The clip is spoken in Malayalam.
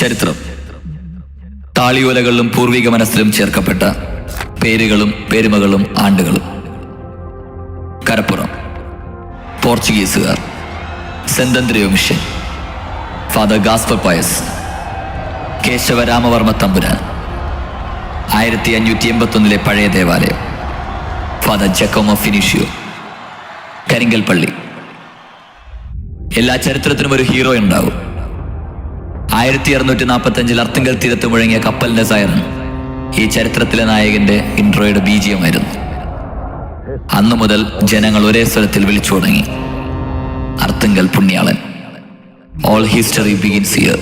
ചരിത്രം. താളിയോലകളിലും പൂർവിക മനസ്സിലും ചേർക്കപ്പെട്ട പേരുകളും പെരുമകളും ആണ്ടുകളും. കരപ്പുറം, പോർച്ചുഗീസുകാർ, saint Andrew mission, father Gaspar Pais, Kesava Rama Varma Thampuran, 1581 പഴയ ദേവാലയം, ഫാദർ ജക്കോമോ ഫിനിഷ്യോ, കരിങ്കൽ പള്ളി. എല്ലാ ചരിത്രത്തിനും ഒരു ഹീറോ ഉണ്ടാവും. 1645 അർത്തുങ്കൽ തീരത്ത് മുഴങ്ങിയ കപ്പലിന്റെ സൈറൻ ഈ ചരിത്രത്തിലെ നായകന്റെ ഇൻട്രോയുടെ ബീജിയമായിരുന്നു. അന്നു മുതൽ ജനങ്ങൾ ഒരേ സ്വരത്തിൽ വിളിച്ചു തുടങ്ങി, അർത്തുങ്കൽ പുണ്യാളൻ. All history begins here.